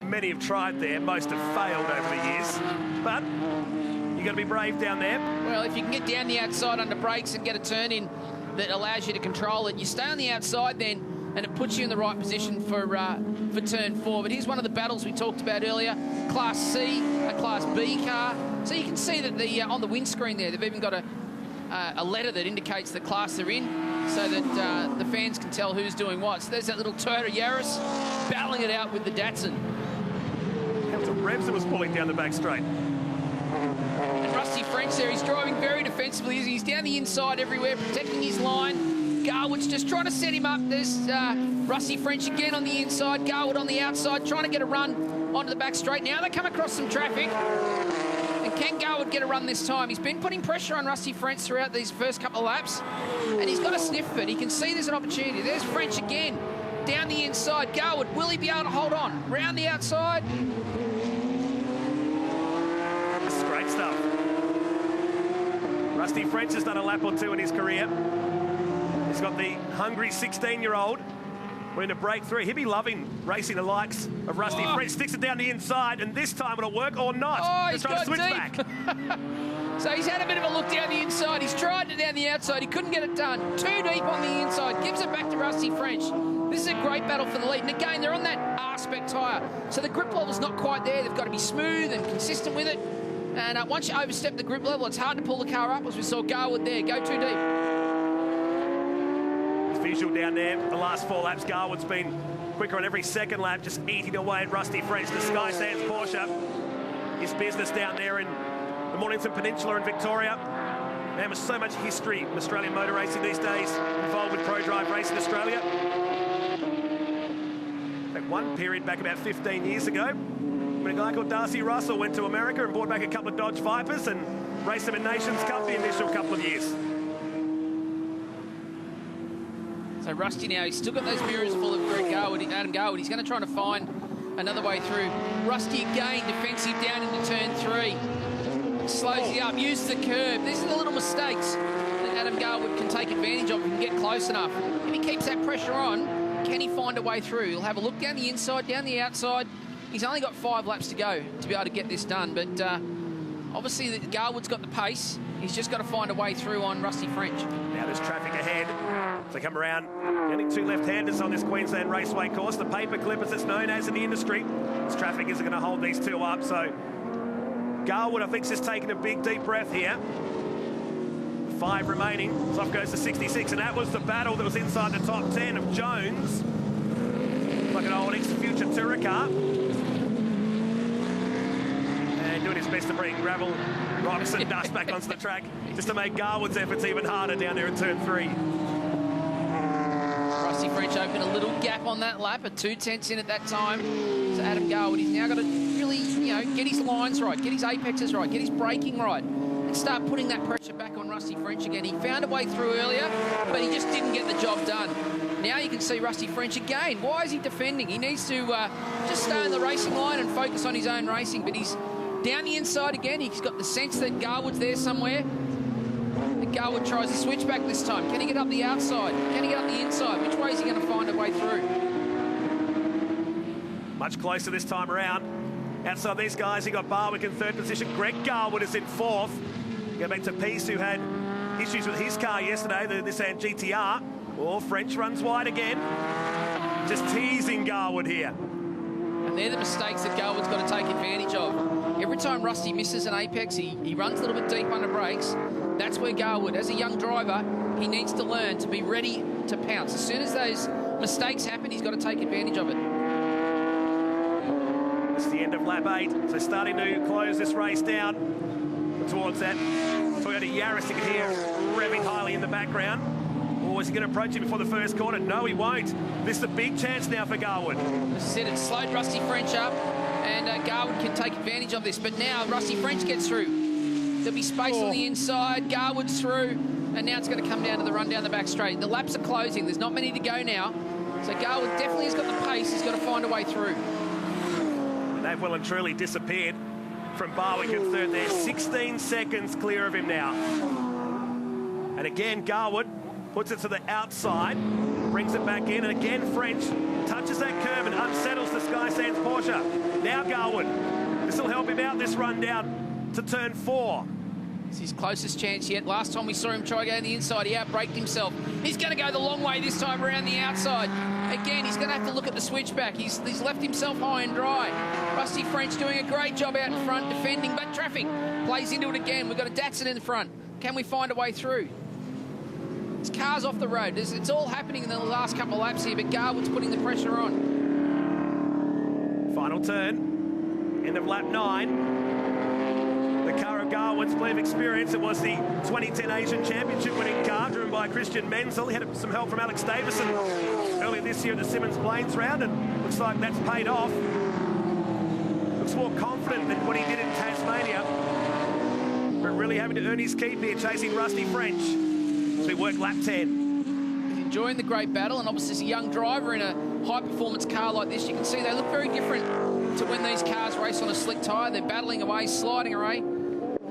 Many have tried there, most have failed over the years, but you've got to be brave down there. Well, if you can get down the outside under brakes and get a turn in that allows you to control it, you stay on the outside then, and it puts you in the right position for turn 4. But here's one of the battles we talked about earlier, Class C, a Class B car. So you can see that on the windscreen there, they've even got a letter that indicates the class they're in, so that the fans can tell who's doing what. So there's that little Toyota Yaris battling it out with the Datsun. That was a Revs that was pulling down the back straight. And Rusty French there, he's driving very defensively. He's down the inside everywhere, protecting his line. Garwood's just trying to set him up. There's Rusty French again on the inside, Garwood on the outside, trying to get a run onto the back straight. Now they come across some traffic. And can Garwood get a run this time? He's been putting pressure on Rusty French throughout these first couple of laps, and he's got a sniff of it. He can see there's an opportunity. There's French again, down the inside. Garwood, will he be able to hold on? Round the outside. This is great stuff. Rusty French has done a lap or two in his career. He's got the hungry 16-year-old. We're in a breakthrough. He'll be loving racing the likes of Rusty French. Sticks it down the inside, and this time it'll work or not. He's trying to switch deep. back. So he's had a bit of a look down the inside. He's tried it down the outside. He couldn't get it done. Too deep on the inside. Gives it back to Rusty French. This is a great battle for the lead. And again, they're on that R-spec tyre. So the grip level's not quite there. They've got to be smooth and consistent with it. And once you overstep the grip level, it's hard to pull the car up, as we saw Garwood there. Go too deep. Visual down there, the last 4 laps, Garwood's been quicker on every second lap, just eating away at Rusty French. The Sky Sands Porsche, his business down there in the Mornington Peninsula in Victoria. Man, with so much history in Australian motor racing these days, involved with Pro Drive Racing Australia. In fact, one period back about 15 years ago, when a guy called Darcy Russell went to America and brought back a couple of Dodge Vipers and raced them in Nations Cup the initial couple of years. So Rusty now, he's still got those mirrors full of Adam Garwood. He's going to try to find another way through. Rusty again, defensive down into turn 3. Slows you up, uses the curb. These are the little mistakes that Adam Garwood can take advantage of if he can get close enough. If he keeps that pressure on, can he find a way through? He'll have a look down the inside, down the outside. He's only got 5 laps to go to be able to get this done, but obviously Garwood's got the pace. He's just got to find a way through on Rusty French. Now there's traffic ahead. So come around, only 2 left-handers on this Queensland Raceway course. The paperclip, as it's known as in the industry. This traffic isn't going to hold these 2 up, so Garwood, I think, is just taking a big, deep breath here. 5 remaining. Off goes to 66, and that was the battle that was inside the top 10 of Jones. Like an old ex-future tourer car. And doing his best to bring gravel, rocks and dust back onto the track, just to make Garwood's efforts even harder down there in turn 3. Rusty French opened a little gap on that lap, at 2/10 in at that time. So Adam Garwood, he's now got to really, get his lines right, get his apexes right, get his braking right, and start putting that pressure back on Rusty French again. He found a way through earlier, but he just didn't get the job done. Now you can see Rusty French again. Why is he defending? He needs to just stay in the racing line and focus on his own racing, but he's down the inside again. He's got the sense that Garwood's there somewhere. And Garwood tries to switch back this time. Can he get up the outside? Can he get up the inside? Which way is he going to find a way through? Much closer this time around. Outside these guys, he got Barwick in 3rd position. Greg Garwood is in 4th. Go back to Peace, who had issues with his car yesterday, the Nissan GTR. Oh, French runs wide again. Just teasing Garwood here. And they're the mistakes that Garwood's got to take advantage of. Every time Rusty misses an apex, he runs a little bit deep under brakes. That's where Garwood, as a young driver, he needs to learn to be ready to pounce. As soon as those mistakes happen, he's got to take advantage of it. It's the end of lap 8, so starting to close this race down towards that Toyota Yaris. You can hear revving highly in the background. Or is he going to approach him before the first corner? No, he won't. This is a big chance now for Garwood. As I said, it slowed Rusty French up, and Garwood can take advantage of this. But now Rusty French gets through. There'll be space on the inside. Garwood's through, and now it's going to come down to the run down the back straight. The laps are closing. There's not many to go now. So Garwood definitely has got the pace. He's got to find a way through. And they've well and truly disappeared from Barwick in 3rd there. 16 seconds clear of him now. And again, Garwood puts it to the outside, brings it back in, and again French touches that curve and unsettles the Sky Sands Porsche. Now Garwood. This will help him out this run down to turn 4. It's his closest chance yet. Last time we saw him try going the inside, he outbraked himself. He's going to go the long way this time around the outside. Again, he's going to have to look at the switchback. He's left himself high and dry. Rusty French doing a great job out in front, defending, but traffic plays into it again. We've got a Datsun in the front. Can we find a way through? There's cars off the road. It's all happening in the last couple of laps here, but Garwood's putting the pressure on. Final turn, end of lap 9. The car of Garwood's plenty of experience. It was the 2010 Asian Championship winning car driven by Christian Menzel. He had some help from Alex Davison earlier this year at the Simmons Plains round, and looks like that's paid off. Looks more confident than what he did in Tasmania, but really having to earn his keep here, chasing Rusty French as we work lap 10. He's enjoying the great battle, and obviously as a young driver in a high-performance car like this, you can see they look very different to when these cars race on a slick tyre. They're battling away, sliding away.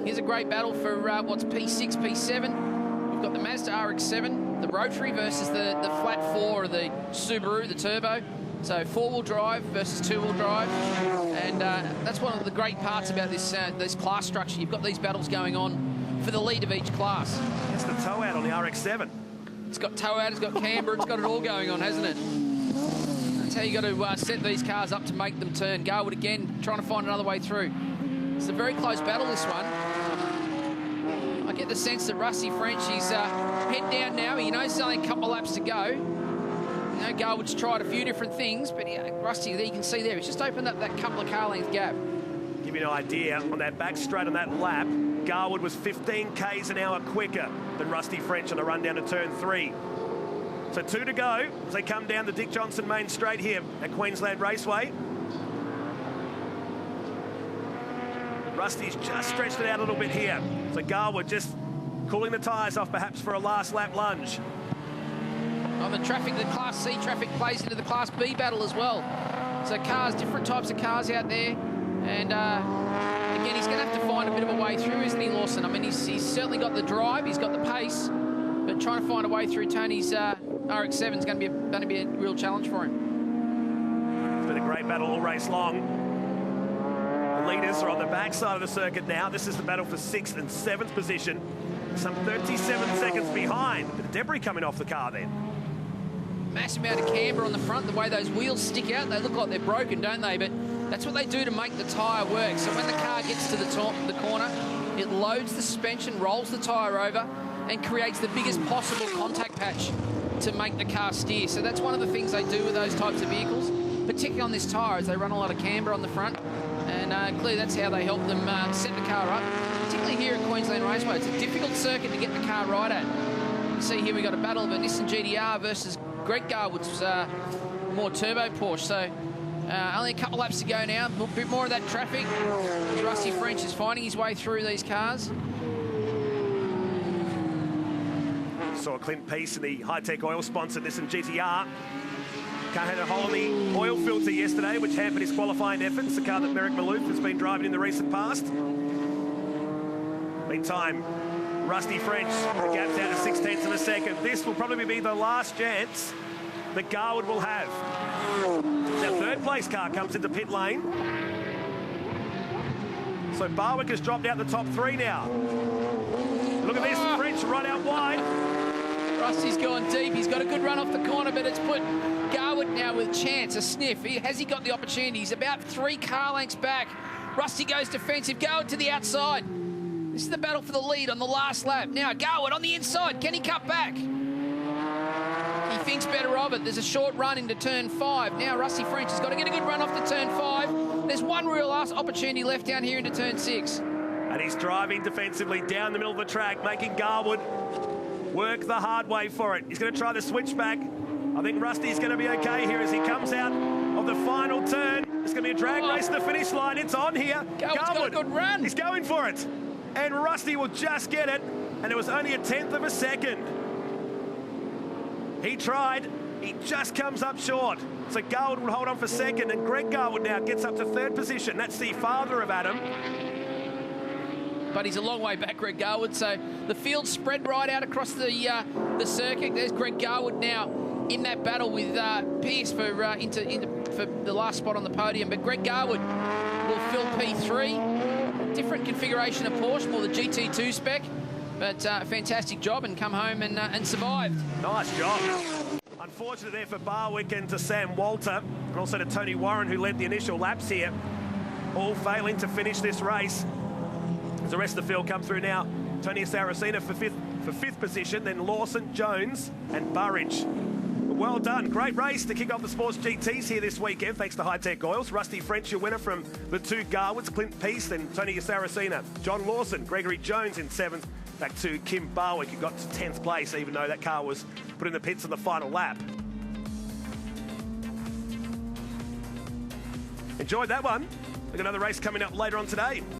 Here's a great battle for what's P6, P7. We've got the Mazda RX-7, the rotary versus the flat 4 of the Subaru, the turbo. So 4-wheel drive versus 2-wheel drive. And that's one of the great parts about this class structure. You've got these battles going on for the lead of each class. It's the toe out on the RX-7. It's got toe out, it's got camber, it's got it all going on, hasn't it? That's how you got to set these cars up to make them turn. Garwood again trying to find another way through. It's a very close battle, this one. I get the sense that Rusty French is head down now. He knows there's only a couple of laps to go. You know, Garwood's tried a few different things, but Rusty, there you can see there, he's just opened up that couple of car length gap. Give you an idea, on that back straight on that lap, Garwood was 15 k's an hour quicker than Rusty French on the run down to turn 3. So 2 to go as they come down the Dick Johnson main straight here at Queensland Raceway. Rusty's just stretched it out a little bit here. So Garwood just cooling the tyres off perhaps for a last lap lunge. On the traffic, the Class C traffic plays into the Class B battle as well. So cars, different types of cars out there. And again, he's going to have to find a bit of a way through, isn't he, Lawson? I mean, he's certainly got the drive, he's got the pace, but trying to find a way through Tony's RX-7 is going to be a real challenge for him. It's been a great battle all race long. The leaders are on the backside of the circuit now. This is the battle for 6th and 7th position. Some 37 seconds behind. Bit of debris coming off the car then. Massive amount of camber on the front. The way those wheels stick out, they look like they're broken, don't they? But that's what they do to make the tyre work. So when the car gets to the corner, it loads the suspension, rolls the tyre over, and creates the biggest possible contact patch to make the car steer. So that's one of the things they do with those types of vehicles, particularly on this tyre, as they run a lot of camber on the front. And clearly that's how they help them set the car up, particularly here at Queensland Raceway. It's a difficult circuit to get the car right at. You see here we've got a battle of a Nissan GTR versus Greg Garwood's more turbo Porsche. So only a couple laps to go now. A bit more of that traffic. Rusty French is finding his way through these cars. Saw Clint Peace in the high-tech oil-sponsored Nissan GTR. Car had a hole in the oil filter yesterday, which hampered his qualifying efforts. The car that Merrick Malouf has been driving in the recent past. Meantime, Rusty French, the gap's out to 0.6 of a second. This will probably be the last chance that Garwood will have. Now, third place car comes into pit lane. So Barwick has dropped out the top 3 now. Look at this, French right out wide. Rusty's gone deep. He's got a good run off the corner, but it's put Garwood now with chance, a sniff. Has he got the opportunity? He's about 3 car lengths back. Rusty goes defensive. Garwood to the outside. This is the battle for the lead on the last lap. Now, Garwood on the inside. Can he cut back? He thinks better of it. There's a short run into turn 5. Now, Rusty French has got to get a good run off to turn 5. There's one real last opportunity left down here into turn 6. And he's driving defensively down the middle of the track, making Garwood work the hard way for it. He's going to try the switchback. I think Rusty's going to be okay here as he comes out of the final turn. It's going to be a drag race to the finish line. It's on here. Garwood's got a good run. He's going for it. And Rusty will just get it. And it was only a 1/10 of a second. He tried. He just comes up short. So Garwood will hold on for second. And Greg Garwood now gets up to 3rd position. That's the father of Adam. But he's a long way back, Greg Garwood. So the field spread right out across the circuit. There's Greg Garwood now in that battle with Pearce for for the last spot on the podium. But Greg Garwood will fill P3. Different configuration of Porsche, more the GT2 spec. But fantastic job and come home and survived. Nice job. Unfortunate there for Barwick and to Sam Walter, and also to Tony Warren, who led the initial laps here, all failing to finish this race. As the rest of the field come through now, Tony Saracena for fifth position, then Lawson, Jones and Burridge. Well done. Great race to kick off the Sports GTs here this weekend, thanks to High Tech Oils. Rusty French, your winner from the two Garwoods, Clint Peace and Tony Saracena. John Lawson, Gregory Jones in 7th. Back to Kim Barwick, who got to 10th place, even though that car was put in the pits on the final lap. Enjoyed that one. We've got another race coming up later on today.